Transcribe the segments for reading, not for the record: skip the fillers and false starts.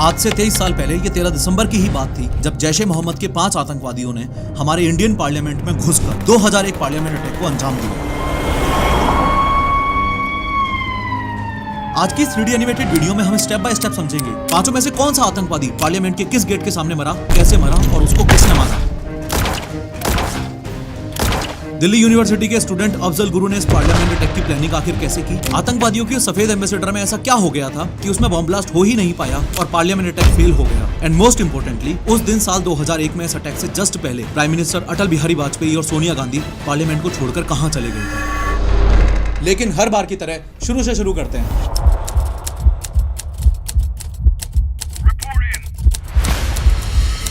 आज से 23 साल पहले ये 13 दिसंबर की ही बात थी जब जैश-ए-मोहम्मद के 5 आतंकवादियों ने हमारे इंडियन पार्लियामेंट में घुसकर 2001 पार्लियामेंट अटैक को अंजाम दिया। आज की 3D एनिमेटेड वीडियो में हम स्टेप बाय स्टेप समझेंगे पांचों में से कौन सा आतंकवादी पार्लियामेंट के किस गेट के सामने मरा, कैसे मरा और उसको किसने मारा। दिल्ली यूनिवर्सिटी के स्टूडेंट अफजल गुरु ने इस पार्लियामेंट अटैक की प्लानिंग आखिर कैसे की। आतंकवादियों के सफेद एम्बेसडर में ऐसा क्या हो गया था कि उसमें बॉम्ब ब्लास्ट हो ही नहीं पाया और पार्लियामेंट अटैक फेल हो गया। एंड मोस्ट इंपोर्टेंटली उस दिन साल 2001 में इस अटैक से जस्ट पहले प्राइम मिनिस्टर अटल बिहारी वाजपेयी और सोनिया गांधी पार्लियामेंट को छोड़कर कहां चले गए थे। लेकिन हर बार की तरह शुरू से शुरू करते हैं।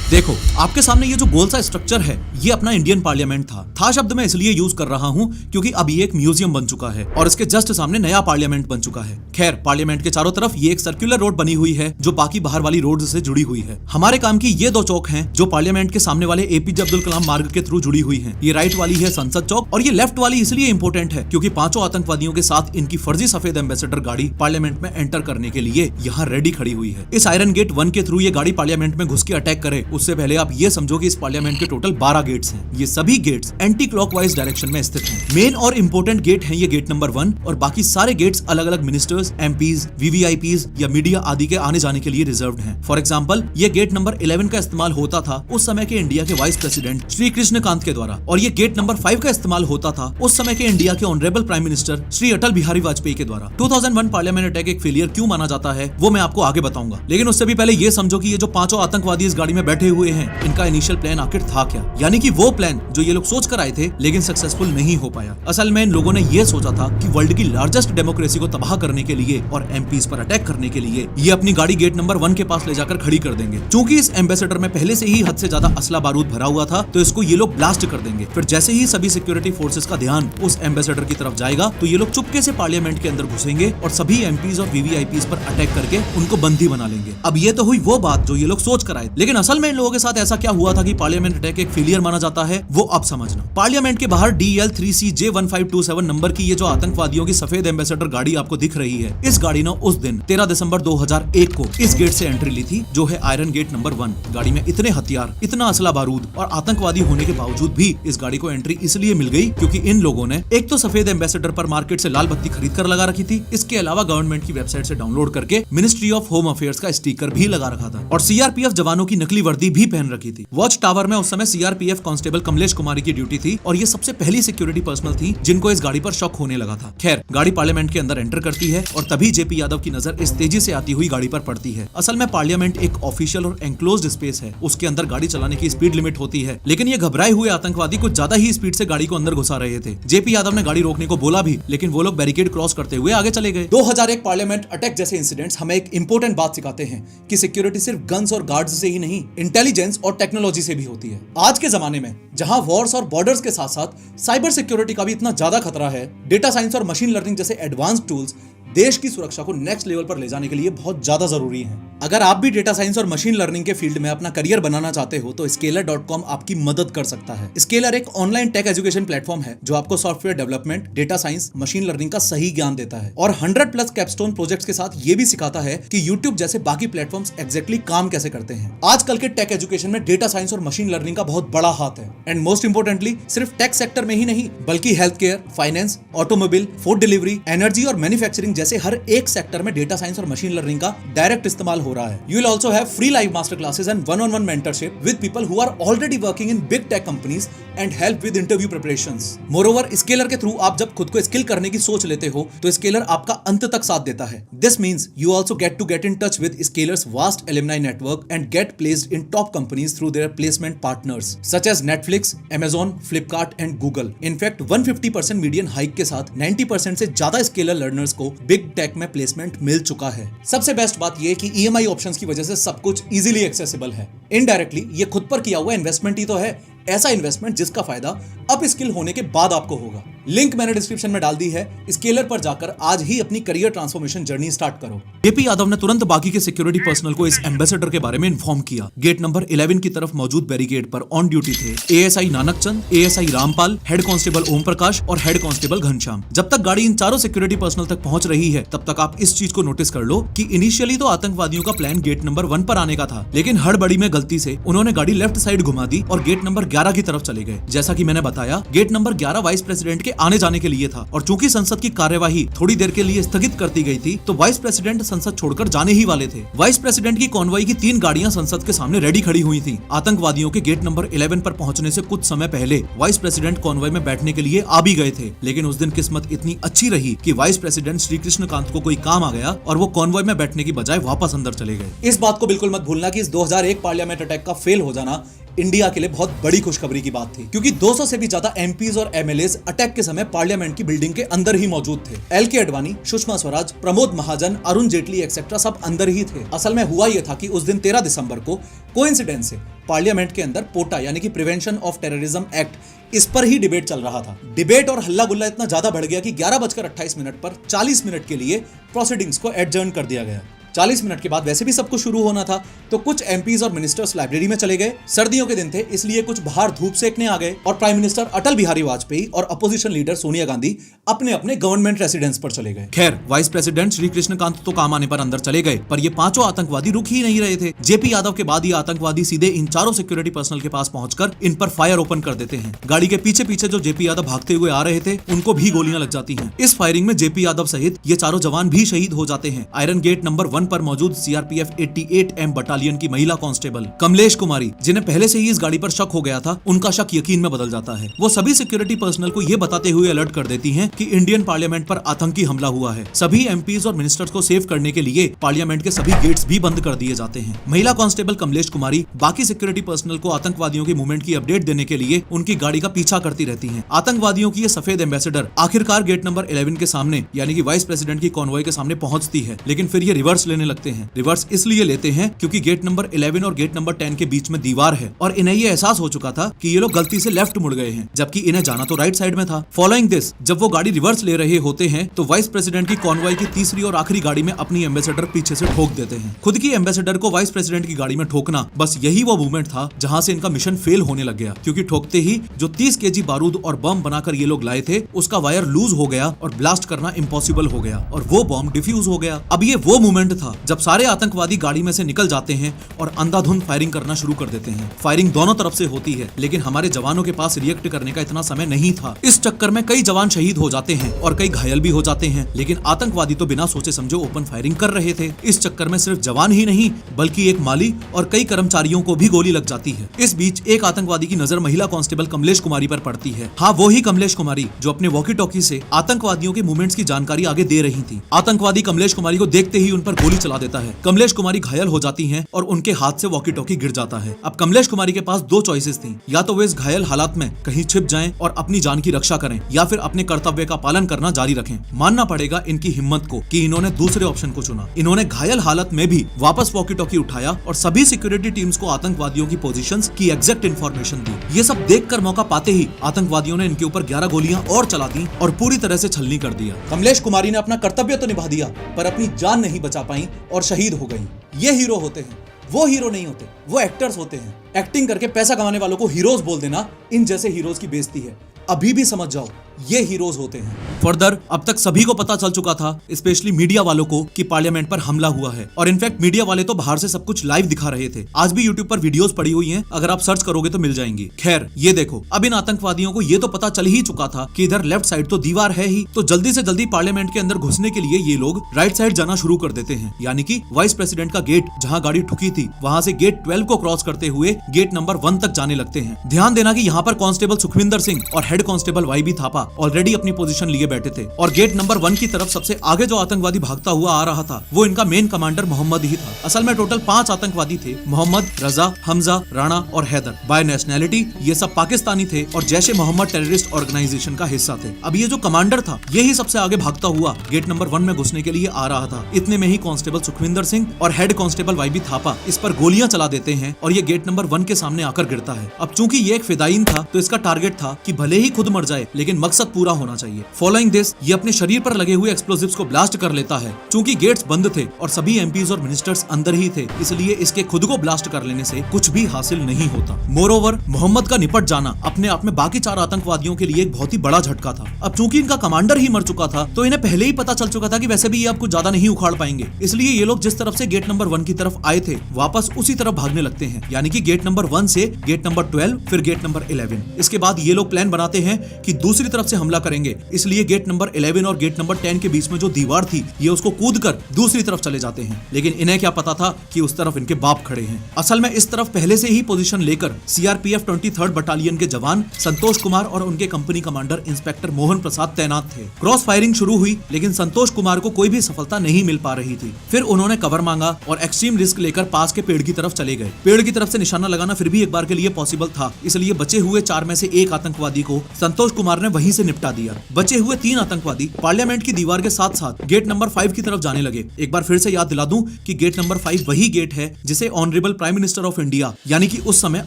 देखो आपके सामने ये जो गोल सा स्ट्रक्चर है ये अपना इंडियन पार्लियामेंट था शब्द मैं इसलिए यूज कर रहा हूँ क्योंकि अब ये एक म्यूजियम बन चुका है और इसके जस्ट सामने नया पार्लियामेंट बन चुका है। खैर पार्लियामेंट के चारों तरफ ये एक सर्कुलर रोड बनी हुई है जो बाकी बाहर वाली रोड से जुड़ी हुई है। हमारे काम की ये दो चौक हैं जो पार्लियामेंट के सामने वाले एपीजे अब्दुल कलाम मार्ग के थ्रू जुड़ी हुई है। ये राइट वाली है संसद चौक और ये लेफ्ट वाली इसलिए इंपोर्टेंट है क्योंकि पांचों आतंकवादियों के साथ इनकी फर्जी सफेद एम्बेसडर गाड़ी पार्लियामेंट में एंटर करने के लिए यहाँ रेडी खड़ी हुई है। इस आयरन गेट 1 के थ्रू ये गाड़ी पार्लियामेंट में घुस के अटैक करे उससे पहले आप ये समझो कि इस पार्लियामेंट के टोटल 12 गेट्स हैं। ये सभी गेट्स एंटी क्लॉकवाइज डायरेक्शन में स्थित हैं। मेन और इंपोर्टेंट गेट हैं ये गेट नंबर 1 और बाकी सारे गेट्स अलग अलग मिनिस्टर्स, एमपीज, वीवीआईपीज या मीडिया आदि के आने जाने के लिए रिजर्व्ड हैं। फॉर एग्जांपल ये गेट नंबर 11 का इस्तेमाल होता था उस समय के इंडिया के वाइस प्रेसिडेंट श्री कृष्णकांत के द्वारा और ये गेट नंबर 5 का इस्तेमाल होता था उस समय के इंडिया के honourable prime minister Shri Atal Bihari Vajpayee के द्वारा। 2001 पार्लियामेंट अटैक एक फेलियर क्यों माना जाता है वो मैं आपको आगे बताऊंगा, लेकिन उससे भी पहले ये समझो कि ये जो पांचों आतंकवादी इस गाड़ी में बैठे हुए हैं इनका इनिशियल प्लान आखिर था क्या, यानी कि वो प्लान जो ये लोग सोच कर आए थे लेकिन सक्सेसफुल नहीं हो पाया। असल में इन लोगों ने ये सोचा था कि वर्ल्ड की लार्जेस्ट डेमोक्रेसी को तबाह करने के लिए और एमपीज पर अटैक करने के लिए ये अपनी गाड़ी गेट नंबर 1 के पास ले जाकर खड़ी कर देंगे। चूंकि इस एम्बेसडर में पहले से ही हद से ज्यादा असला बारूद भरा हुआ था तो इसको ये लोग ब्लास्ट कर देंगे। फिर जैसे ही सभी सिक्योरिटी फोर्सेस का ध्यान उस एम्बेसडर की तरफ जाएगा तो ये लोग चुपके से पार्लियामेंट के अंदर घुसेंगे और सभी एमपीज और वीवीआईपीज पर अटैक करके उनको बंदी बना लेंगे। अब ये तो हुई वो बात जो ये लोग सोच कर आए, लेकिन असल में इन लोगों के साथ ऐसा क्या हुआ था कि पार्लियामेंट अटैक एक फेलियर माना जाता है वो अब समझना। पार्लियामेंट के बाहर DL3CJ1527 नंबर की ये जो आतंकवादियों की सफेद एम्बेसडर गाड़ी आपको दिख रही है, इस गाड़ी ने उस दिन 13 दिसंबर 2001 को इस गेट से एंट्री ली थी जो है आयरन गेट नंबर 1। गाड़ी में इतने हथियार, इतना असला बारूद और आतंकवादी होने के बावजूद भी इस गाड़ी को एंट्री इसलिए मिल गई क्योंकि इन लोगों ने एक तो सफेद एम्बेसडर पर मार्केट से लाल बत्ती खरीद कर लगा रखी थी, इसके अलावा गवर्नमेंट की वेबसाइट से डाउनलोड करके मिनिस्ट्री ऑफ होम अफेयर्स का स्टिकर भी लगा रखा था और सीआरपीएफ जवानों की नकली वर्दी भी पहन रखी थी। वॉच टावर में उस समय सीआरपीएफ कांस्टेबल कमलेश कुमारी की ड्यूटी थी और ये सबसे पहली सिक्योरिटी पर्सनल थी जिनको इस गाड़ी पर शक होने लगा था। खैर गाड़ी पार्लियामेंट के अंदर एंटर करती है और तभी जेपी यादव की नजर इस तेजी से आती हुई गाड़ी पर पड़ती है। असल में पार्लियामेंट एक ऑफिशियल और एनक्लोज्ड स्पेस है, उसके अंदर गाड़ी चलाने की स्पीड लिमिट होती है, लेकिन ये घबराए हुए आतंकवादी कुछ ज्यादा ही स्पीड से गाड़ी को अंदर घुसा रहे थे। जेपी यादव ने गाड़ी रोकने को बोला भी लेकिन वो लोग बैरिकेड क्रॉस करते हुए आगे चले गए। 2001 पार्लियामेंट अटैक जैसे इंसिडेंट्स हमें एक इंपॉर्टेंट बात सिखाते हैं कि सिक्योरिटी सिर्फ गन्स और गार्ड्स से ही नहीं, इंटेलिजेंस और टेक्नोलॉजी से भी होती है। आज के जमाने में जहां वॉर्स और बॉर्डर्स के साथ साथ साइबर सिक्योरिटी का भी इतना ज्यादा खतरा है, डेटा साइंस और मशीन लर्निंग जैसे एडवांस्ड टूल्स देश की सुरक्षा को नेक्स्ट लेवल पर ले जाने के लिए बहुत ज्यादा जरूरी है। अगर आप भी डेटा साइंस और मशीन लर्निंग के फील्ड में अपना करियर बनाना चाहते हो तो Scalar.com आपकी मदद कर सकता है। Scalar एक ऑनलाइन टेक एजुकेशन प्लेटफॉर्म है जो आपको software development, data science, machine learning का सही ज्ञान देता है और 100+ कैपस्टोन प्रोजेक्ट्स के साथ ये भी सिखाता है कि YouTube जैसे बाकी प्लेटफॉर्म्स एग्जैक्टली काम कैसे करते हैं। आजकल के टेक एजुकेशन में डेटा साइंस और मशीन लर्निंग का बहुत बड़ा हाथ है एंड मोस्ट इंपोर्टेंटली सिर्फ टेक सेक्टर में ही नहीं बल्कि health care, finance, automobile, food delivery, energy और मैन्युफैक्चरिंग जैसे हर एक सेक्टर में डेटा साइंस और मशीन लर्निंग का डायरेक्ट इस्तेमाल हो रहा है। You will also have free live master classes and one-on-one mentorship with people who are already working in big tech companies and help with interview preparations. Moreover, Scalar के through आप जब खुद को स्किल करने की सोच लेते हो तो Scalar आपका अंत तक साथ देता है। This means you also get in touch with Scalar's vast alumni network and get placed in top companies through their placement partners such as Netflix, Amazon, Flipkart and Google. In fact, 150% median hike के साथ 90% से ज्यादा Scalar learners को big tech में placement मिल चुका है। सबसे best बात यह कि EMI ऑप्शंस की वजह से सब कुछ इजीली एक्सेसिबल है। इनडायरेक्टली ये खुद पर किया हुआ इन्वेस्टमेंट ही तो है, ऐसा इन्वेस्टमेंट जिसका फायदा अप स्किल होने के बाद आपको होगा। लिंक मैंने डिस्क्रिप्शन में डाल दी है। स्केलर पर जाकर आज ही अपनी करियर ट्रांसफॉर्मेशन जर्नी स्टार्ट करो। जेपी यादव ने तुरंत बाकी के सिक्योरिटी पर्सनल को इस एम्बेसडर के बारे में इन्फॉर्म किया। गेट नंबर 11 की तरफ मौजूद बैरिकेड पर ऑन ड्यूटी थे ASI Nanakchand, ASI Rampal, head constable Om Prakash और हेड कांस्टेबल घनश्याम। जब तक गाड़ी इन चारों सिक्योरिटी पर्सनल तक पहुंच रही है तब तक आप इस चीज को नोटिस कर लो कि इनिशियली तो आतंकवादियों का प्लान गेट नंबर 1 पर आने का था, लेकिन हड़बड़ी में गलती से उन्होंने गाड़ी लेफ्ट साइड घुमा दी और गेट नंबर 11 की तरफ चले गए। जैसा कि मैंने बताया, गेट नंबर 11 वाइस प्रेसिडेंट के आने जाने के लिए था और चूंकि संसद की कार्यवाही थोड़ी देर के लिए स्थगित कर दी गई थी तो वाइस प्रेसिडेंट संसद छोड़कर जाने ही वाले थे। वाइस प्रेसिडेंट की कॉन्वॉय की 3 गाड़ियां संसद के सामने रेडी खड़ी हुई थी। आतंकवादियों के गेट नंबर 11 पर पहुंचने से कुछ समय पहले वाइस प्रेसिडेंट कॉन्वॉय में बैठने के लिए आ भी गए थे, लेकिन उस दिन किस्मत इतनी अच्छी रही कि वाइस प्रेसिडेंट श्री कृष्णकांत को कोई काम आ गया और वो कॉन्वॉय में बैठने की बजाय वापस अंदर चले गए। इस बात को बिल्कुल मत भूलना कि इस 2001 पार्लियामेंट अटैक का फेल हो जाना इंडिया के लिए बहुत बड़ी खुशखबरी की बात थी, क्योंकि 200 से भी ज्यादा एमपीज और एमएलएज अटैक के समय पार्लियामेंट की बिल्डिंग के अंदर ही मौजूद थे। एलके अडवाणी, सुषमा स्वराज, प्रमोद महाजन, अरुण जेटली एक्सेट्रा सब अंदर ही थे। असल में हुआ यह था कि उस दिन 13 दिसंबर को कोइंसिडेंस से पार्लियामेंट के अंदर पोटा यानी कि प्रिवेंशन ऑफ टेररिज्म एक्ट, इस पर ही डिबेट चल रहा था। डिबेट और हल्ला गुल्ला इतना ज्यादा बढ़ गया कि 11:28 पर 40 मिनट के लिए प्रोसीडिंग्स को एडजर्न कर दिया गया। 40 मिनट के बाद वैसे भी सब कुछ शुरू होना था, तो कुछ एमपीज और मिनिस्टर्स लाइब्रेरी में चले गए। सर्दियों के दिन थे इसलिए कुछ बाहर धूप सेकने आ गए और प्राइम मिनिस्टर अटल बिहारी वाजपेयी और अपोजिशन लीडर सोनिया गांधी अपने अपने गवर्नमेंट रेसिडेंस पर चले गए। खैर, वाइस प्रेसिडेंट श्री कृष्णकांत तो काम आने पर अंदर चले गए, पर ये पांचों आतंकवादी रुक ही नहीं रहे थे। जेपी यादव के बाद ये आतंकवादी सीधे इन चारों सिक्योरिटी पर्सनल के पास पहुंचकर इन पर फायर ओपन कर देते हैं। गाड़ी के पीछे पीछे जो जेपी यादव भागते हुए आ रहे थे उनको भी गोलियां लग जाती हैं। इस फायरिंग में जेपी यादव सहित ये चारों जवान भी शहीद हो जाते हैं। आयरन गेट नंबर 1 पर मौजूद सीआरपीएफ 88M बटालियन की महिला कांस्टेबल कमलेश कुमारी, जिन्हें पहले से ही इस गाड़ी पर शक हो गया था, उनका शक यकीन में बदल जाता है। वो सभी सिक्योरिटी पर्सनल को ये बताते हुए अलर्ट कर देती हैं कि इंडियन पार्लियामेंट पर आतंकी हमला हुआ है। सभी एमपीज और मिनिस्टर्स को सेव करने के लिए पार्लियामेंट के सभी गेट्स भी बंद कर दिए जाते हैं। महिला कांस्टेबल कमलेश कुमारी बाकी सिक्योरिटी पर्सनल को आतंकवादियों के मूवमेंट की अपडेट देने के लिए उनकी गाड़ी का पीछा करती रहती है। आतंकवादियों की ये सफेद एम्बेसडर आखिरकार गेट नंबर 11 के सामने यानी कि वाइस प्रेसिडेंट की कॉन्वॉय के सामने पहुंचती है, लेकिन फिर ये रिवर्स लेने लगते हैं। रिवर्स इसलिए लेते हैं क्योंकि गेट नंबर 11 और गेट नंबर 10 के बीच में दीवार है और इन्हें ये एहसास हो चुका था कि ये लोग गलती से लेफ्ट मुड़ गए हैं, जबकि इन्हें जाना तो राइट साइड में था। फॉलोइंग दिस, जब वो गाड़ी रिवर्स ले रहे होते हैं तो वाइस प्रेसिडेंट की कॉन्वॉय की तीसरी और आखिरी गाड़ी में अपनी एम्बेसडर पीछे से ठोक देते हैं। खुद की एम्बेसडर को वाइस प्रेसिडेंट की गाड़ी में ठोकना, बस यही वो मूवमेंट था जहां से इनका मिशन फेल होने लग गया, क्योंकि ठोकते ही जो 30 kg बारूद और बम बनाकर ये लोग लाए थे उसका वायर लूज हो गया और ब्लास्ट करना इम्पॉसिबल हो गया और वो बॉम्ब डिफ्यूज हो गया। अब ये वो मूवमेंट था जब सारे आतंकवादी गाड़ी में से निकल जाते हैं और अंधाधुंध फायरिंग करना शुरू कर देते हैं। फायरिंग दोनों तरफ से होती है, लेकिन हमारे जवानों के पास रिएक्ट करने का इतना समय नहीं था। इस चक्कर में कई जवान शहीद हो जाते हैं और कई घायल भी हो जाते हैं, लेकिन आतंकवादी तो बिना सोचे समझे ओपन फायरिंग कर रहे थे। इस चक्कर में सिर्फ जवान ही नहीं बल्कि एक माली और कई कर्मचारियों को भी गोली लग जाती है। इस बीच एक आतंकवादी की नजर महिला कांस्टेबल कमलेश कुमारी पर पड़ती है। हाँ, वो ही कमलेश कुमारी जो अपने वॉकी टॉकी से आतंकवादियों के मूवमेंट्स की जानकारी आगे दे रही थी। आतंकवादी कमलेश कुमारी को देखते ही उन पर गोली चला देता है। कमलेश कुमारी घायल हो जाती हैं और उनके हाथ से वॉकी टॉकी गिर जाता है। अब कमलेश कुमारी के पास 2 चॉइसेस थी, या तो वे इस घायल हालात में कहीं छिप जाएं और अपनी जान की रक्षा करें, या फिर अपने कर्तव्य का पालन करना जारी रखें। मानना पड़ेगा इनकी हिम्मत को कि इन्होंने दूसरे ऑप्शन को चुना। इन्होंने घायल हालत में भी वापस वॉकी टॉकी उठाया और सभी सिक्योरिटी टीम्स को आतंकवादियों की पोजीशंस की एग्जैक्ट इंफॉर्मेशन दी। ये सब देखकर मौका पाते ही आतंकवादियों ने इनके ऊपर 11 गोलियां और चला दी और पूरी तरह से छलनी कर दिया। कमलेश कुमारी ने अपना कर्तव्य तो निभा दिया, पर अपनी जान नहीं बचा पाई और शहीद हो गई। ये हीरो होते हैं, वो हीरो नहीं होते, वो एक्टर्स होते हैं। एक्टिंग करके पैसा कमाने वालों को हीरोज बोल देना इन जैसे हीरोज की बेइज्जती है। अभी भी समझ जाओ, ये हीरोज होते हैं। फर्दर, अब तक सभी को पता चल चुका था, स्पेशली मीडिया वालों को, कि पार्लियामेंट पर हमला हुआ है। और इनफैक्ट मीडिया वाले तो बाहर से सब कुछ लाइव दिखा रहे थे। आज भी यूट्यूब पर वीडियोस पड़ी हुई हैं, अगर आप सर्च करोगे तो मिल जाएंगी। खैर, ये देखो, अब इन आतंकवादियों को ये तो पता चल ही चुका था कि इधर लेफ्ट साइड तो दीवार है ही, तो जल्दी से जल्दी पार्लियामेंट के अंदर घुसने के लिए ये लोग राइट साइड जाना शुरू कर देते हैं। यानी कि वाइस प्रेसिडेंट का गेट जहाँ गाड़ी ठुकी थी वहां से गेट 12 को क्रॉस करते हुए गेट नंबर 1 तक जाने लगते हैं। ध्यान देना कि यहाँ पर कांस्टेबल सुखविंदर सिंह और head constable YB Thapa already अपनी पोजीशन लिए बैठे थे और गेट नंबर 1 की तरफ सबसे आगे जो आतंकवादी भागता हुआ आ रहा था वो इनका मेन कमांडर मोहम्मद ही था। असल में टोटल 5 आतंकवादी थे, मोहम्मद, रजा, हमजा, राणा और हैदर। बाय नेशनैलिटी ये सब पाकिस्तानी थे और जैशे मोहम्मद टेररिस्ट ऑर्गेनाइजेशन का हिस्सा थे। अब ये जो कमांडर था यही सबसे आगे भागता हुआ गेट नंबर 1 में घुसने के लिए आ रहा था। इतने में ही कांस्टेबल सुखविंदर सिंह और हेड कांस्टेबल वाईबी थापा इस पर गोलियां चला देते हैं और ये गेट नंबर 1 के सामने आकर गिरता है। अब चूंकि ये एक फिदायीन था तो इसका टारगेट था कि भले ही खुद मर जाए लेकिन मकसद पूरा होना चाहिए। फॉलोइंग दिस ये अपने शरीर पर लगे हुए एक्सप्लोजिव्स को ब्लास्ट कर लेता है। चूंकि गेट्स बंद थे और सभी एमपीज और मिनिस्टर्स अंदर ही थे, इसलिए इसके खुद को ब्लास्ट कर लेने से कुछ भी हासिल नहीं होता। मोरओवर मोहम्मद का निपट जाना अपने आप में बाकी 4 आतंकवादियों के लिए एक बहुत ही बड़ा झटका था। अब चूंकि इनका कमांडर ही मर चुका था, तो इन्हें पहले ही पता चल चुका था कि वैसे भी ये अब कुछ ज्यादा नहीं उखाड़ पाएंगे। इसलिए ये लोग जिस तरफ से गेट नंबर 1 की तरफ आए थे, वापस उसी तरफ भागने लगते हैं, यानी कि गेट नंबर 1 से गेट नंबर 12, फिर गेट नंबर 11। इसके बाद ये लोग प्लान बनाते हैं कि दूसरी तरफ से हमला करेंगे, इसलिए गेट नंबर 11 और गेट नंबर 10 के बीच में जो दीवार थी, ये उसको कूद कर दूसरी तरफ चले जाते हैं। लेकिन इन्हें क्या पता था कि उस तरफ इनके बाप खड़े हैं। असल में इस तरफ पहले से ही पोजीशन लेकर सीआरपीएफ 23rd बटालियन के जवान संतोष कुमार और उनके company commander inspector Mohan Prasad तैनात थे। क्रॉस फायरिंग शुरू हुई, लेकिन संतोष कुमार को कोई भी सफलता नहीं मिल पा रही थी। फिर उन्होंने कवर मांगा और एक्सट्रीम रिस्क लेकर पास के पेड़ की तरफ चले गए। पेड़ की तरफ से निशाना लगाना फिर भी एक बार के लिए पॉसिबल था, इसलिए बचे हुए 4 में से 1 आतंकवादी को संतोष कुमार ने वहीं से निपटा दिया। बचे हुए 3 आतंकवादी पार्लियामेंट की दीवार के साथ साथ गेट नंबर 5 की तरफ जाने लगे। एक बार फिर से याद दिला दूं कि गेट नंबर 5 वही गेट है जिसे honourable prime minister of India यानी कि उस समय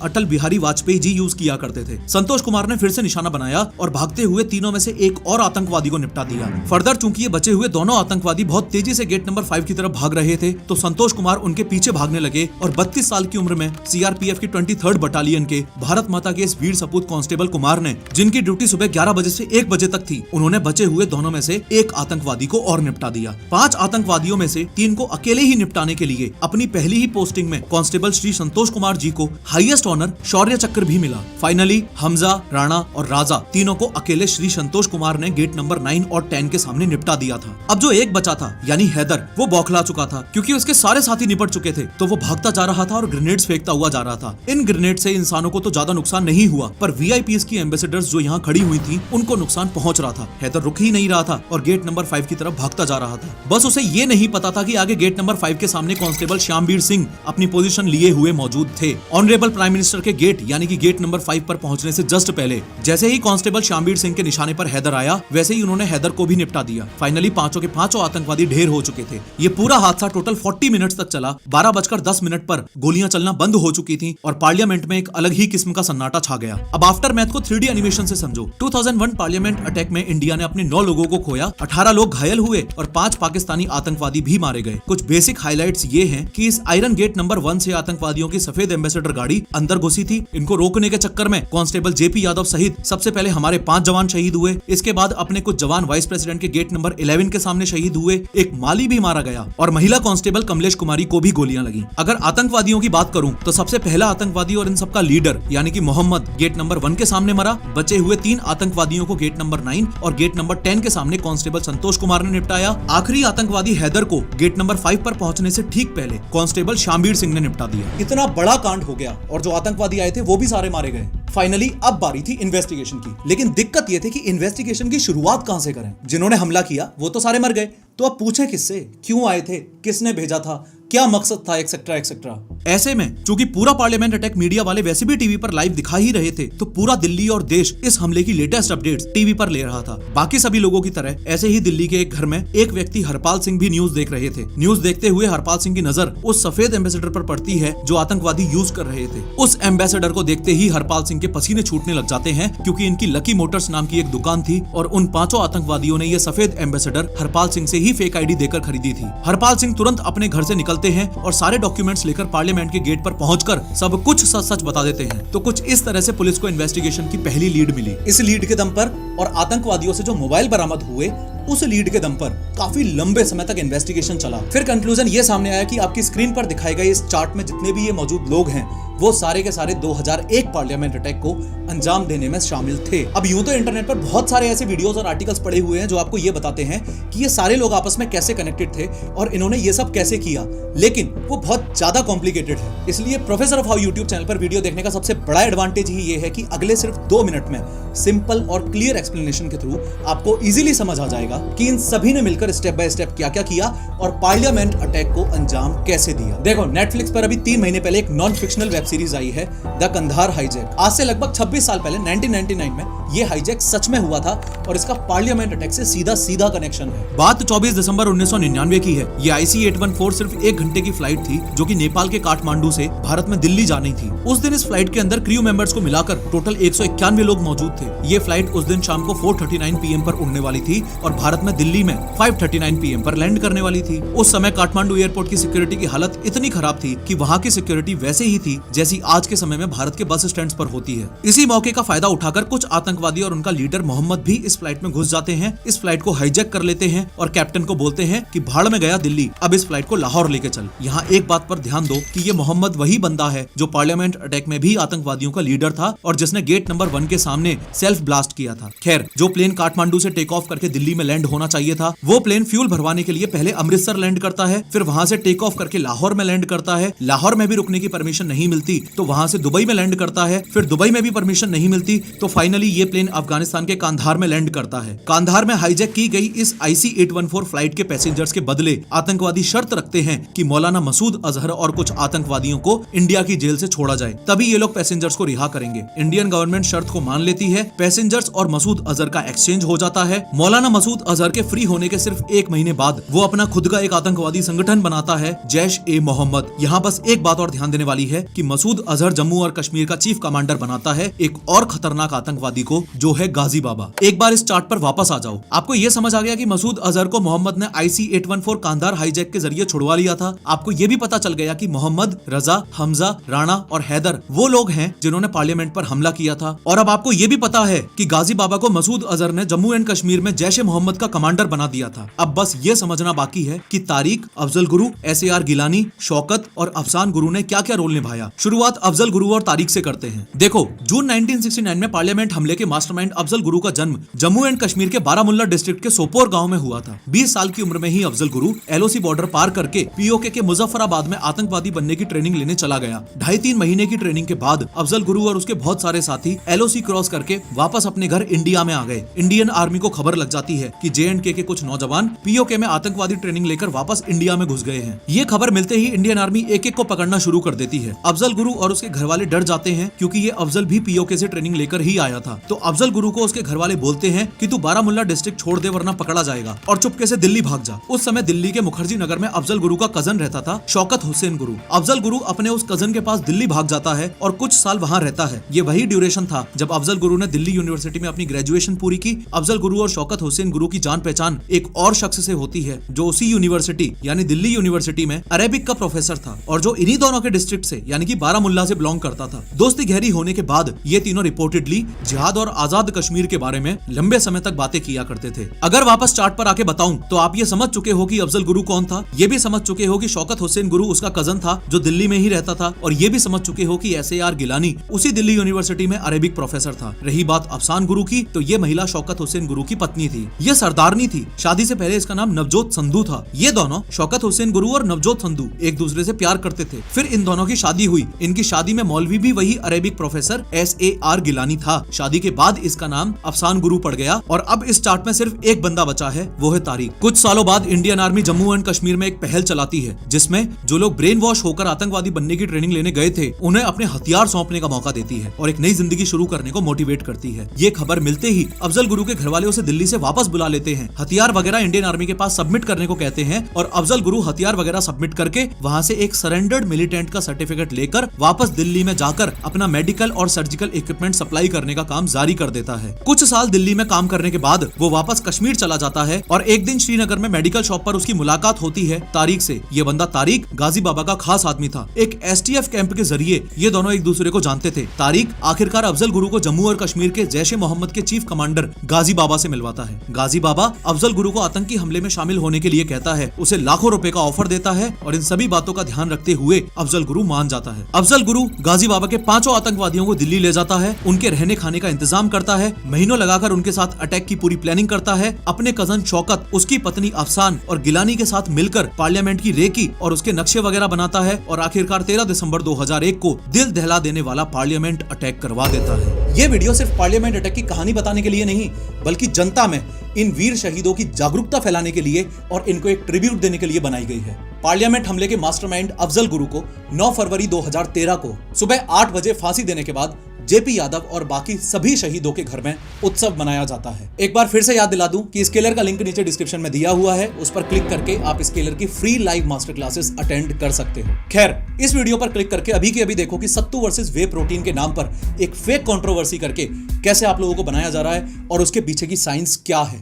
अटल बिहारी वाजपेयी जी यूज किया करते थे। संतोष कुमार ने फिर से निशाना बनाया और भागते हुए तीनों में से एक और आतंकवादी को निपटा दिया। फर्दर चूंकि ये बचे हुए दोनों आतंकवादी बहुत तेजी से गेट नंबर 5 की तरफ भाग रहे थे, तो संतोष कुमार उनके पीछे भागने लगे और 32 साल की उम्र में सीआरपीएफ की 23rd बटालियन के भारत माता के इस वीर सपूत कांस्टेबल कुमार ने, जिनकी ड्यूटी सुबह 11 बजे से 1 बजे तक थी, उन्होंने बचे हुए दोनों में से एक आतंकवादी को और निपटा दिया। 5 आतंकवादियों में से 3 को अकेले ही निपटाने के लिए अपनी पहली ही पोस्टिंग में कांस्टेबल श्री संतोष कुमार जी को हाईएस्ट ऑनर शौर्य चक्र भी मिला। फाइनली हमजा, राणा और राजा तीनों को अकेले श्री संतोष कुमार ने गेट नंबर 9 और 10 के सामने निपटा दिया था। अब जो एक बचा था यानी हैदर, वो बौखला चुका था क्योंकि उसके सारे साथी निपट चुके थे, तो वो भागता जा रहा था और ग्रेनेड्स फेंकता हुआ जा रहा था। इन ग्रेनेड से इंसानों को तो ज्यादा नुकसान नहीं हुआ, पर वीआईपीज की एम्बेसडर्स जो यहाँ खड़ी हुई थी, उनको नुकसान पहुंच रहा था। हैदर रुक ही नहीं रहा था और गेट नंबर 5 की तरफ भागता जा रहा था। बस उसे ये नहीं पता था कि आगे गेट नंबर 5 के सामने कांस्टेबल श्यामवीर सिंह अपनी पोजीशन लिए हुए मौजूद थे। ऑनरेबल प्राइम मिनिस्टर के गेट यानी कि गेट नंबर 5 पर पहुंचने से जस्ट पहले जैसे ही कांस्टेबल श्यामवीर सिंह के निशाने पर हैदर आया, वैसे ही उन्होंने हैदर को भी निपटा दिया। फाइनली पांचों के पांचों आतंकवादी ढेर हो चुके थे। ये पूरा हादसा टोटल 40 मिनट्स तक चला। 12:10 पर गोलियां चलना बंद हो चुकी थी और पार्लियामेंट में एक अलग ही किस्म का सन्नाटा छा गया। अब आफ्टर मैथ को 3D एनिमेशन से समझो। 2001 पार्लियामेंट अटैक में इंडिया ने अपने 9 लोगों को खोया, 18 लोग घायल हुए और 5 पाकिस्तानी आतंकवादी भी मारे गए। कुछ बेसिक हाइलाइट्स ये हैं कि इस आयरन गेट नंबर 1 से आतंकवादियों की सफेद एम्बेसडर गाड़ी अंदर घुसी थी। इनको रोकने के चक्कर में कांस्टेबल जेपी यादव सहित सबसे पहले हमारे 5 जवान शहीद हुए। इसके बाद अपने कुछ जवान वाइस प्रेसिडेंट के गेट नंबर 11 के सामने शहीद हुए। एक माली भी मारा गया और महिला कांस्टेबल कमलेश कुमारी को भी गोलियां लगी। अगर आतंकवादियों की बात करूं तो सबसे पहला आतंकवादी और इन सबका लीडर यानी कि मोहम्मद गेट नंबर 1 के सामने मरा। बचे हुए 3 आतंकवादियों को गेट नंबर 9 और गेट नंबर 10 के सामने कांस्टेबल संतोष कुमार ने निपटाया। आखिरी आतंकवादी हैदर को गेट नंबर 5 पर पहुंचने से ठीक पहले कांस्टेबल श्यामवीर सिंह ने निपटा दिया। इतना बड़ा कांड हो गया और जो आतंकवादी आए थे वो भी सारे मारे गए। फाइनली अब बारी थी इन्वेस्टिगेशन की, लेकिन दिक्कत ये थी कि इन्वेस्टिगेशन की शुरुआत कहां से करें। जिन्होंने हमला किया वो तो सारे मर गए, तो अब पूछें किससे, क्यों आए थे, किसने भेजा था, क्या मकसद था, एक्सेट्रा एक्सेट्रा। ऐसे में चूंकि पूरा पार्लियामेंट अटैक मीडिया वाले वैसे भी टीवी पर लाइव दिखा ही रहे थे, तो पूरा दिल्ली और देश इस हमले की लेटेस्ट अपडेट्स टीवी पर ले रहा था। बाकी सभी लोगों की तरह ऐसे ही दिल्ली के एक घर में एक व्यक्ति हरपाल सिंह भी न्यूज देख रहे थे। न्यूज देखते हुए हरपाल सिंह की नजर उस सफेद एम्बेसडर पर पड़ती है जो आतंकवादी यूज कर रहे थे। उस एम्बेसडर को देखते ही हरपाल सिंह के पसीने छूटने लग जाते हैं, क्योंकि इनकी लकी मोटर्स नाम की एक दुकान थी और उन 5 आतंकवादियों ने ये सफेद एम्बेसडर हरपाल सिंह से ही फेक आईडी देकर खरीदी थी। हरपाल सिंह तुरंत अपने घर से निकलते हैं और सारे डॉक्यूमेंट्स लेकर पार्लियामेंट के गेट पर पहुंचकर सब कुछ सच सच बता देते हैं। तो कुछ इस तरह से पुलिस को इन्वेस्टिगेशन की पहली लीड मिली। इस लीड के दम पर और आतंकवादियों से जो मोबाइल बरामद हुए, उस लीड के दम पर काफी लंबे समय तक इन्वेस्टिगेशन चला। फिर कंक्लूजन ये सामने आया कि आपकी स्क्रीन पर दिखाए गए इस चार्ट में जितने भी ये मौजूद लोग हैं, वो सारे के सारे 2001 पार्लियामेंट अटैक को अंजाम देने में शामिल थे। अब यूं तो इंटरनेट पर बहुत सारे ऐसे वीडियोस और आर्टिकल्स पड़े हुए हैं जो आपको ये बताते हैं कि ये सारे लोग आपस में कैसे कनेक्टेड थे और इन्होंने ये सब कैसे किया, लेकिन वो बहुत ज्यादा कॉम्प्लिकेटेड है। इसलिए professor of how YouTube channel पर वीडियो देखने का सबसे बड़ा एडवांटेज ही ये है कि अगले सिर्फ 2 मिनट में सिंपल और क्लियर एक्सप्लेनेशन के थ्रू आपको इजीली समझ आ जाएगा बताऊंगा कि इन सभी ने मिलकर स्टेप बाय स्टेप क्या क्या किया और पार्लियामेंट अटैक को अंजाम कैसे दिया। देखो, नेटफ्लिक्स पर अभी 3 महीने पहले एक नॉन फिक्शनल वेब सीरीज आई है, द कंधार हाईजैक। आज से लगभग 26 साल पहले 1999 में ये हाईजैक सच में हुआ था और इसका पार्लियामेंट अटैक से सीधा कनेक्शन है। बात 24 दिसंबर 1999 की है। ये IC-814 सिर्फ 1 घंटे की फ्लाइट थी जो कि नेपाल के काठमांडू से भारत में दिल्ली जानी थी। उस दिन इस फ्लाइट के अंदर क्रू मेंबर्स को मिलाकर टोटल 191 लोग मौजूद थे। ये फ्लाइट उस दिन शाम को 4:39 PM पर उड़ने वाली थी और भारत में दिल्ली में 5:39 PM पर लैंड करने वाली थी। उस समय काठमांडू एयरपोर्ट की सिक्योरिटी की हालत इतनी खराब थी कि वहाँ की सिक्योरिटी वैसे ही थी जैसी आज के समय में भारत के बस स्टैंड पर होती है। इसी मौके का फायदा उठाकर कुछ आतंकवादी और उनका लीडर मोहम्मद भी इस फ्लाइट में घुस जाते हैं, इस फ्लाइट को हाईजैक कर लेते हैं और कैप्टन को बोलते हैं कि भाड़ में गया दिल्ली, अब इस फ्लाइट को लाहौर लेके चल। यहाँ एक बात पर ध्यान दो कि ये मोहम्मद वही बंदा है जो पार्लियामेंट अटैक में भी आतंकवादियों का लीडर था और जिसने गेट नंबर 1 के सामने सेल्फ ब्लास्ट किया था। खैर, जो प्लेन काठमांडू से टेक ऑफ करके दिल्ली में लैंड होना चाहिए था, वो प्लेन फ्यूल भरवाने के लिए पहले अमृतसर लैंड करता है, फिर वहां से टेक ऑफ करके लाहौर में लैंड करता है। लाहौर में भी रुकने की परमिशन नहीं मिलती तो वहां से दुबई में लैंड करता है, फिर दुबई में भी परमिशन नहीं मिलती तो फाइनली ये प्लेन अफगानिस्तान के कांधार में लैंड करता है। कांधार में हाईजैक की गई इस IC-814 फ्लाइट के पैसेंजर्स के बदले आतंकवादी शर्त रखते हैं कि मौलाना मसूद अजहर और कुछ आतंकवादियों को इंडिया की जेल से छोड़ा जाए, तभी ये लोग पैसेंजर्स को रिहा करेंगे। इंडियन गवर्नमेंट शर्त को मान लेती है, पैसेंजर्स और मसूद अजहर का एक्सचेंज हो जाता है। मौलाना मसूद अजहर के फ्री होने के सिर्फ 1 महीने बाद वो अपना खुद का एक आतंकवादी संगठन बनाता है, जैश-ए-मोहम्मद। यहाँ बस एक बात और ध्यान देने वाली है कि मसूद अजहर जम्मू और कश्मीर का चीफ कमांडर बनाता है एक और खतरनाक आतंकवादी को, जो है गाजी बाबा। एक बार इस चार्ट पर वापस आ जाओ। आपको ये समझ आ गया कि मसूद अजहर को मोहम्मद ने IC-814 कांधार हाईजैक के जरिए छुड़वा लिया था। आपको ये भी पता चल गया कि मोहम्मद, रजा, हमजा, राणा और हैदर वो लोग हैं जिन्होंने पार्लियामेंट पर हमला किया था। और अब आपको ये भी पता है कि गाजी बाबा को मसूद अजहर ने जम्मू एंड कश्मीर में जैश-ए-मोहम्मद का कमांडर बना दिया था। अब बस ये समझना बाकी है कि तारिक, अफजल गुरु, SAR गिलानी, शौकत और अफसान गुरु ने क्या क्या रोल निभाया। शुरुआत अफजल गुरु और तारिक से करते हैं। देखो, जून 1969 में पार्लियामेंट हमले के मास्टरमाइंड अफजल गुरु का जन्म जम्मू एंड कश्मीर के बारामुल्ला डिस्ट्रिक्ट के सोपोर गांव में हुआ था। 20 साल की उम्र में ही अफजल गुरु LOC बॉर्डर पार करके POK के मुजफ्फराबाद में आतंकवादी बनने की ट्रेनिंग लेने चला गया। 2.5-3 महीने की ट्रेनिंग के बाद अफजल गुरु और उसके बहुत सारे साथी LOC क्रॉस करके वापस अपने घर इंडिया में आ गए। इंडियन आर्मी को खबर लग जाती है कि J&K के कुछ नौजवान POK में आतंकवादी ट्रेनिंग लेकर वापस इंडिया में घुस गए हैं। ये खबर मिलते ही इंडियन आर्मी एक-एक को पकड़ना शुरू कर देती है। अफजल गुरु और उसके घर वाले डर जाते हैं क्योंकि ये अफजल भी POK से ट्रेनिंग लेकर ही आया था। तो अफजल गुरु को उसके घर वाले बोलते हैं कि तू बारामुल्ला डिस्ट्रिक्ट छोड़ दे वरना पकड़ा जाएगा और चुपके से दिल्ली भाग जा। उस समय दिल्ली के मुखर्जी नगर में अफजल गुरु का कजन रहता था, शौकत हुसैन गुरु। अफजल गुरु अपने उस कजन के पास दिल्ली भाग जाता है और कुछ साल वहाँ रहता है। ये वही ड्यूरेशन था जब अफजल गुरु ने दिल्ली यूनिवर्सिटी में अपनी ग्रेजुएशन पूरी की। अफजल गुरु और शौकत हुसैन गुरु की जान पहचान एक और शख्स से होती है जो उसी यूनिवर्सिटी यानी दिल्ली यूनिवर्सिटी में अरेबिक का प्रोफेसर था और जो इन्हीं दोनों के डिस्ट्रिक्ट से यानी कि बारामुल्ला से बिलोंग करता था। दोस्ती गहरी होने के बाद ये तीनों रिपोर्टेडली जिहाद और आजाद कश्मीर के बारे में लंबे समय तक बातें किया करते थे। अगर वापस चार्ट पर आके बताऊं तो आप ये समझ चुके हो कि अफजल गुरु कौन था, ये भी समझ चुके हो कि शौकत हुसैन गुरु उसका कजन था जो दिल्ली में ही रहता था और ये भी समझ चुके हो कि SAR गिलानी उसी दिल्ली यूनिवर्सिटी में अरेबिक प्रोफेसर था। रही बात अफसान गुरु की, तो ये महिला शौकत हुसैन गुरु की पत्नी थी। ये सरदारनी थी। शादी से पहले इसका नाम नवजोत संधू था। ये दोनों शौकत हुसैन गुरु और नवजोत संधू एक दूसरे से प्यार करते थे। फिर इन दोनों की शादी हुई। इनकी शादी में मौलवी भी वही अरेबिक प्रोफेसर SAR गिलानी था। शादी के बाद इसका नाम अफसान गुरु पड़ गया और अब इस चार्ट में सिर्फ एक बंदा बचा है, वो है तारिक। कुछ सालों बाद Indian army Jammu and Kashmir में एक पहल चलाती है जिसमें जो लोग ब्रेन वॉश होकर आतंकवादी बनने की ट्रेनिंग लेने गए थे उन्हें अपने हथियार सौंपने का मौका देती है और एक नई जिंदगी शुरू करने को मोटिवेट करती है। ये खबर मिलते ही अफजल गुरु के घर वाले उसे दिल्ली से वापस बुला लेते हैं, हथियार वगैरह इंडियन आर्मी के पास सबमिट करने को कहते हैं और अफजल गुरु हथियार वगैरह सबमिट करके वहाँ से एक सरेंडर्ड मिलिटेंट का सर्टिफिकेट लेकर वापस दिल्ली में जाकर अपना मेडिकल और सर्जिकल इक्विपमेंट सप्लाई करने का काम जारी कर देता है। कुछ साल दिल्ली में काम करने के बाद वो वापस कश्मीर चला जाता है और एक दिन श्रीनगर में मेडिकल शॉप पर उसकी मुलाकात होती है तारिक से। ये बंदा तारिक गाजी बाबा का खास आदमी था। एक STF कैंप के जरिए ये दोनों एक दूसरे को जानते थे। तारिक आखिरकार अफजल गुरु को जम्मू और कश्मीर के जैश-ए-मोहम्मद के चीफ कमांडर गाजी बाबा से मिलवाता है। गाजी बाबा अफजल गुरु को आतंकी हमले में शामिल होने के लिए कहता है, उसे लाखों रुपए का ऑफर देता है और इन सभी बातों का ध्यान रखते हुए अफजल गुरु मान जाता है। अफजल गुरु गाजी बाबा के 5 आतंकवादियों को दिल्ली ले जाता है, उनके रहने खाने का इंतजाम करता है, महीनों लगाकर उनके साथ अटैक की पूरी प्लानिंग करता है। अपने कजन शौकत, उसकी पत्नी अफसान और गिलानी के साथ मिलकर पार्लियामेंट की रेकी और उसके नक्शे वगैरह बनाता है और आखिरकार 13 दिसंबर 2001 को दिल दहला देने वाला पार्लियामेंट अटैक करवा देता है। ये वीडियो सिर्फ पार्लियामेंट अटैक की कहानी बताने के लिए नहीं बल्कि जनता में इन वीर शहीदों की जागरूकता फैलाने के लिए और इनको एक ट्रिब्यूट देने के लिए बनाई गई है। पार्लियामेंट हमले के मास्टरमाइंड अफजल गुरु को 9 फरवरी 2013 को सुबह 8 बजे फांसी देने के बाद जेपी यादव और बाकी सभी शहीदों के घर में उत्सव मनाया जाता है। एक बार फिर से याद दिला दूं कि स्केलर का लिंक नीचे डिस्क्रिप्शन में दिया हुआ है, उस पर क्लिक करके आप स्केलर की free live master classes attend कर सकते हो। खैर, इस वीडियो पर क्लिक करके अभी के अभी देखो कि सत्तू वर्सेस वे प्रोटीन के नाम पर एक फेक कंट्रोवर्सी करके कैसे आप लोगों को बनाया जा रहा है और उसके पीछे की साइंस क्या है।